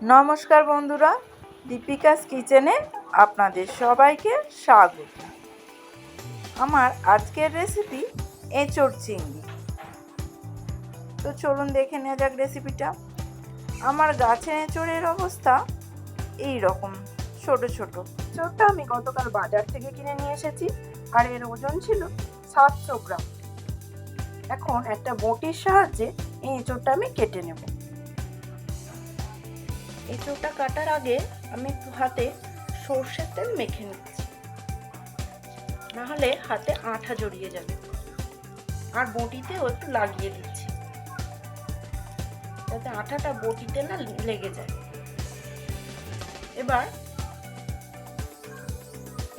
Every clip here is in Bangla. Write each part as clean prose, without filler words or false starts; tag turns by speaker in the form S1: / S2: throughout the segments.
S1: নমস্কার বন্ধুরা, দীপিকাস কিচেনে আপনাদের সবাইকে স্বাগত। আমার আজকের রেসিপি এঁচোড় চিংড়ি। তো চলুন দেখে নেওয়া যাক রেসিপিটা। আমার গাছের এঁচোড়ের অবস্থা এই রকম, ছোট ছোট। এঁচোড়টা আমি গতকাল বাজার থেকে কিনে নিয়ে এসেছি, আর এর ওজন ছিল 700 গ্রাম। এখন একটা বটির সাহায্যে এই এঁচোড়টা আমি কেটে নেব। এঁচোড়টা কাটার আগে আমি একটু হাতে সর্ষের তেল মেখে নিচ্ছি, নাহলে হাতে আঠা জড়িয়ে যাবে। আর বটিতেও একটু লাগিয়ে দিচ্ছি, যাতে আঠাটা বটিতে না লেগে যায়। এবার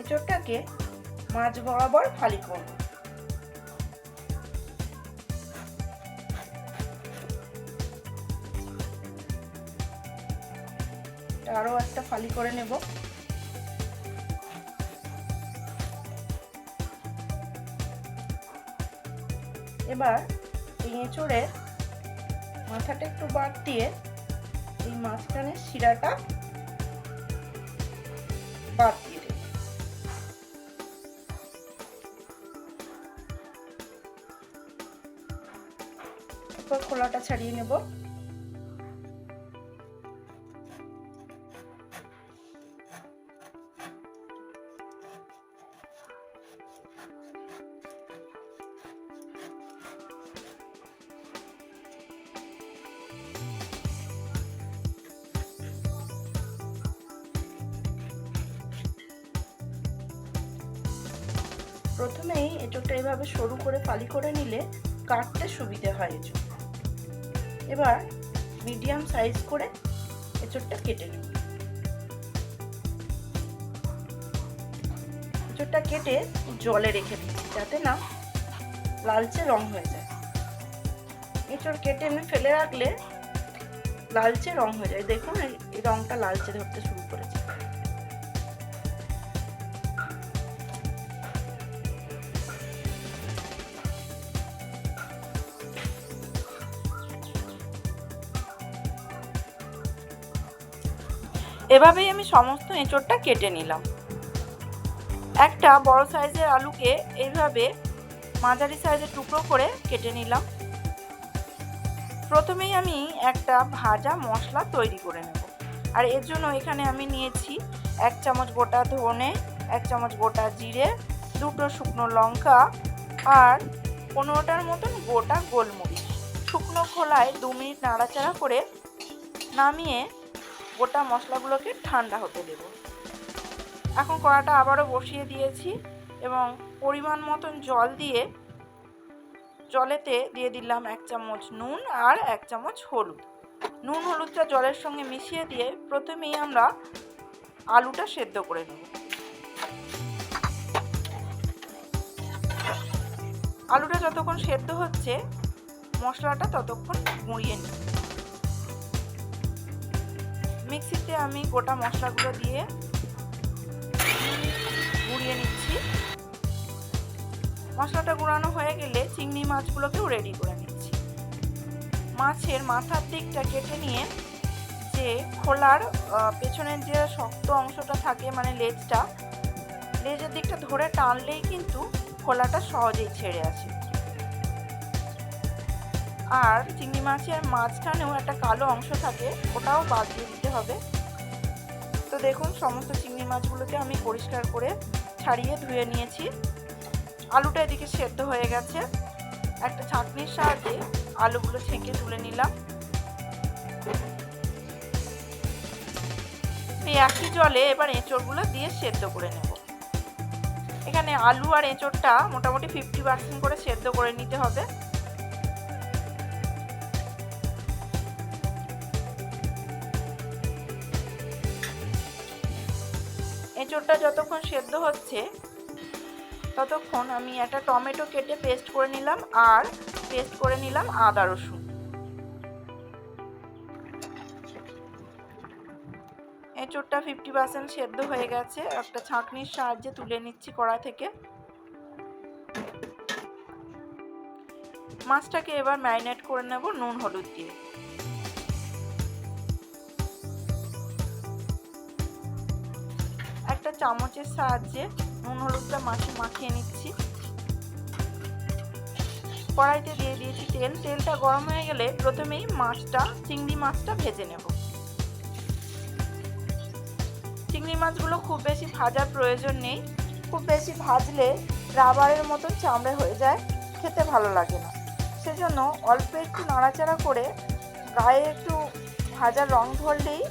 S1: এঁচোড়টাকে মাঝ বরাবর ফালি করব। আরও একটা ফালি করে নেব। এবার এই এঁচোড়ের মাথাটা একটু বাদ দিয়ে এই মাঝখানের শিরাটা বাদ দিয়ে দেব। এরপর খোলাটা ছাড়িয়ে নেব। প্রথমেই এঁচোড়টা এভাবে সরু করে ফালি করে নিলে কাটতে সুবিধে হয় এঁচোড়। এবার মিডিয়াম সাইজ করে এঁচোড়টা কেটে নেব। এঁচোড়টা কেটে জলে রেখে দিচ্ছি, যাতে না লালচে রং হয়ে যায়। এঁচোড় কেটে এমনি ফেলে রাখলে লালচে রং হয়ে যায়। দেখুন এই রংটা লালচে ধরতে শুরু করেছে। এভাবেই আমি সমস্ত এঁচোড়টা কেটে নিলাম। একটা বড় সাইজের আলুকে এইভাবে মাঝারি সাইজের টুকরো করে কেটে নিলাম। প্রথমেই আমি একটা ভাজা মশলা তৈরি করে নেব। আর এর জন্য এখানে আমি নিয়েছি 1 চামচ গোটা ধনে, 1 চামচ গোটা জিরে, 2টো শুকনো লঙ্কা আর 15টার মতন গোটা গোলমরিচ। শুকনো খোলায় 2 মিনিট নাড়াচাড়া করে নামিয়ে গোটা মশলাগুলোকে ঠান্ডা হতে দেব। এখন কড়াটা আবারও বসিয়ে দিয়েছি এবং পরিমাণ মতন জল দিয়ে জলেতে দিয়ে দিলাম 1 চামচ নুন আর 1 চামচ হলুদ। নুন হলুদটা জলের সঙ্গে মিশিয়ে দিয়ে প্রথমেই আমরা আলুটা সেদ্ধ করে নেব। আলুটা যতক্ষণ সেদ্ধ হচ্ছে মশলাটা ততক্ষণ গুঁড়িয়ে নিই। মিক্সিতে আমি গোটা মশলাগুলো দিয়ে গুঁড়িয়ে নিচ্ছি। মশলাটা গুঁড়ানো হয়ে গেলে চিংড়ি মাছগুলোকেও রেডি করে নিচ্ছি। মাছের মাথার দিকটা কেটে নিয়ে যে খোলার পেছনের যে শক্ত অংশটা থাকে, মানে লেজের দিকটা ধরে টানলেই কিন্তু খোলাটা সহজেই ছেড়ে আসে। আর চিংড়ি মাছের মাঝখানেও একটা কালো অংশ থাকে, ওটাও বাদ দিয়ে দিতে হবে। তো দেখুন সমস্ত চিংড়ি মাছগুলোকে আমি পরিষ্কার করে ছাড়িয়ে ধুয়ে নিয়েছি। আলুটা এদিকে সেদ্ধ হয়ে গেছে। একটা ছাঁকনির সাহায্যে আলুগুলো ছেঁকে তুলে নিলাম। এই একই জলে এবার এঁচোড়গুলো দিয়ে সেদ্ধ করে নেব। এখানে আলু আর এঁচোড়টা মোটামুটি 50% করে সেদ্ধ করে নিতে হবে। এঁচোড়টা যতক্ষণ সেদ্ধ হচ্ছে ততক্ষণ আমি একটা টমেটো কেটে পেস্ট করে নিলাম আর পেস্ট করে নিলাম আদা রসুন। এঁচোড়টা 50% সেদ্ধ হয়ে গেছে। একটা ছাঁকনির সাহায্যে তুলে নিচ্ছি কড়া থেকে। মাছটাকে এবার ম্যারিনেট করে নেব নুন হলুদ দিয়ে। চামচের সাহায্যে নুন হলুদটা মাখিয়ে নিচ্ছি। কড়াইতে দিয়ে দিয়েছি তেল। তেলটা গরম হয়ে গেলে প্রথমেই চিংড়ি মাছটা ভেজে নেব। চিংড়ি মাছগুলো খুব বেশি ভাজার প্রয়োজন নেই। খুব বেশি ভাজলে রাবারের মতন চামড়ে হয়ে যায়, খেতে ভালো লাগে না। সেজন্য অল্প একটু নাড়াচাড়া করে গায়ে একটু ভাজার রং ধরলেই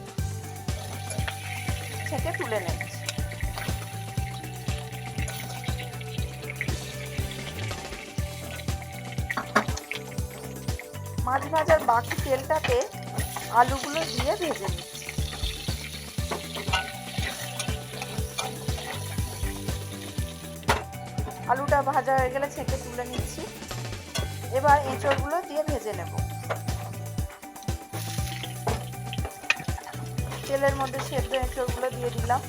S1: ছেঁকে তুলে নেব। মাছ ভাজার বাকি তেলটাতে আলুগুলো দিয়ে ভেজে নিচ্ছি। আলুটা ভাজা হয়ে গেলে ছেঁকে তুলে নিচ্ছি। এবার এঁচড়গুলো দিয়ে ভেজে নেব। তেলের মধ্যে সেদ্ধ এঁচড়গুলো দিয়ে দিলাম।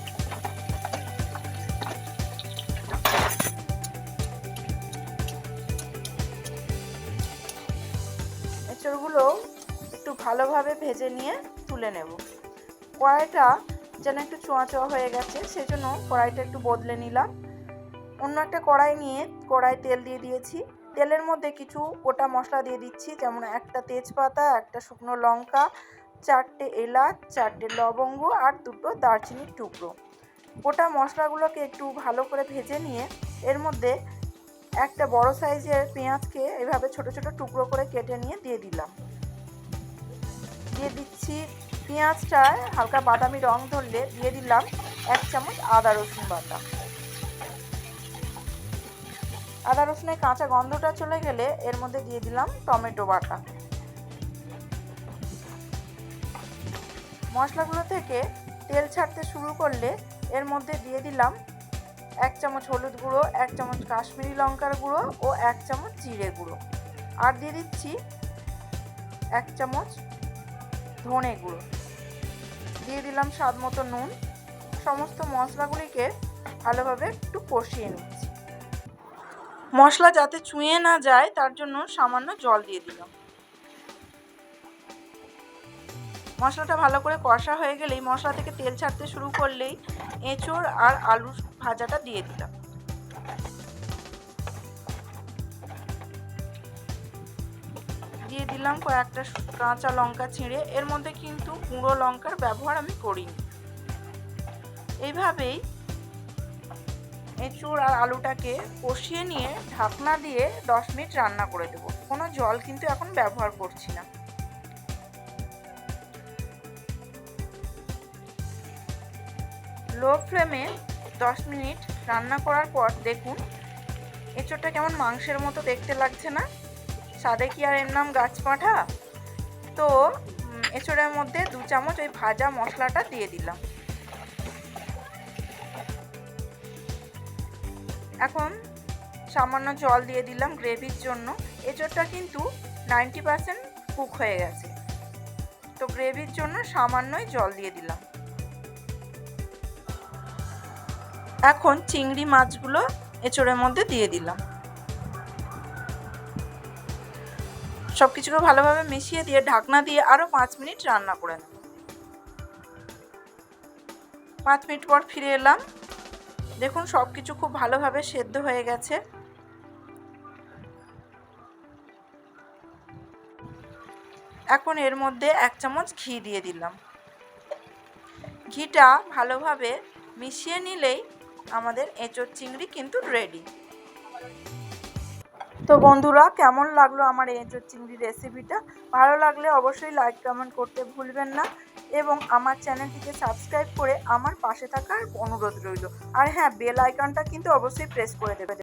S1: এঁচড়গুলো একটু ভালোভাবে ভেজে নিয়ে তুলে নেব। কড়াইটা যেন একটু চোঁয়া হয়ে গেছে, সেজন্য কড়াইটা একটু বদলে নিলাম। অন্য একটা কড়াই নিয়ে তেল দিয়ে দিয়েছি। তেলের মধ্যে কিছু গোটা মশলা দিয়ে দিচ্ছি, যেমন একটা তেজপাতা, একটা শুকনো লঙ্কা, 4টে এলাচ, 4টে লবঙ্গ আর 2টো দারচিনির টুকরো। গোটা মশলাগুলোকে একটু ভালো করে ভেজে নিয়ে এর মধ্যে একটা বড় সাইজের পেঁয়াজকে এভাবে ছোট ছোট টুকরো করে কেটে নিয়ে দিয়ে দিলাম। দিয়ে দিচ্ছি পেঁয়াজটা হালকা বাদামি রং ধরলে দিয়ে দিলাম 1 চামচ আদা রসুন বাটা। আদা রসুনের কাঁচা গন্ধটা চলে গেলে এর মধ্যে দিয়ে দিলাম টমেটো বাটা। মশলাগুলো থেকে তেল ছাড়তে শুরু করলে এর মধ্যে দিয়ে দিলাম 1 চামচ হলুদ গুঁড়ো, 1 চামচ কাশ্মীরি লঙ্কার গুঁড়ো ও 1 চামচ জিরে গুঁড়ো। আর দিয়ে দিচ্ছি 1 চামচ ধনে গুঁড়ো। দিয়ে দিলাম স্বাদ মতো নুন। সমস্ত মশলাগুলিকে ভালোভাবে একটু কষিয়ে নিচ্ছি। মশলা যাতে চুঁয়ে না যায় তার জন্য সামান্য জল দিয়ে দিলাম। মশলাটা ভালো করে কষা হয়ে গেলেই, মশলা থেকে তেল ছাড়তে শুরু করলেই এঁচড় আর আলু ভাজাটা দিয়ে দিলাম। দিয়ে দিলাম কয়েকটা কাঁচা লঙ্কা ছিঁড়ে। এর মধ্যে কিন্তু গুঁড়ো লঙ্কার ব্যবহার আমি করিনি। এইভাবেই এঁচড় আর আলুটাকে কষিয়ে নিয়ে ঢাকনা দিয়ে 10 মিনিট রান্না করে দেবো। কোনো জল কিন্তু এখন ব্যবহার করছি না। লো ফ্লেমে 10 মিনিট রান্না করার পর দেখুন এঁচড়টা কেমন মাংসের মতো দেখতে লাগছে না? স্বাদে কি আর এর নাম গাছপাঁঠা? তো এঁচড়ের মধ্যে 2 চামচ ওই ভাজা মশলাটা দিয়ে দিলাম। এখন সামান্য জল দিয়ে দিলাম গ্রেভির জন্য। এঁচড়টা কিন্তু 90% কুক হয়ে গেছে, তো গ্রেভির জন্য সামান্যই জল দিয়ে দিলাম। এখন চিংড়ি মাছগুলো এঁচড়ের মধ্যে দিয়ে দিলাম। সব কিছুকে ভালোভাবে মিশিয়ে দিয়ে ঢাকনা দিয়ে আরও 5 মিনিট রান্না করে নেব। 5 মিনিট পর ফিরে এলাম। দেখুন সব কিছু খুব ভালোভাবে সেদ্ধ হয়ে গেছে। এখন এর মধ্যে 1 চামচ ঘি দিয়ে দিলাম। ঘিটা ভালোভাবে মিশিয়ে নিলেই আমাদের এঁচড় চিংড়ি কিন্তু রেডি। তো বন্ধুরা, কেমন লাগলো আমার এঁচড় চিংড়ি রেসিপিটা? ভালো লাগলে অবশ্যই লাইক কমেন্ট করতে ভুলবেন না এবং আমার চ্যানেলটিকে সাবস্ক্রাইব করে আমার পাশে থাকার অনুরোধ রইল। আর হ্যাঁ, বেল আইকনটা কিন্তু অবশ্যই প্রেস করে দেবেন।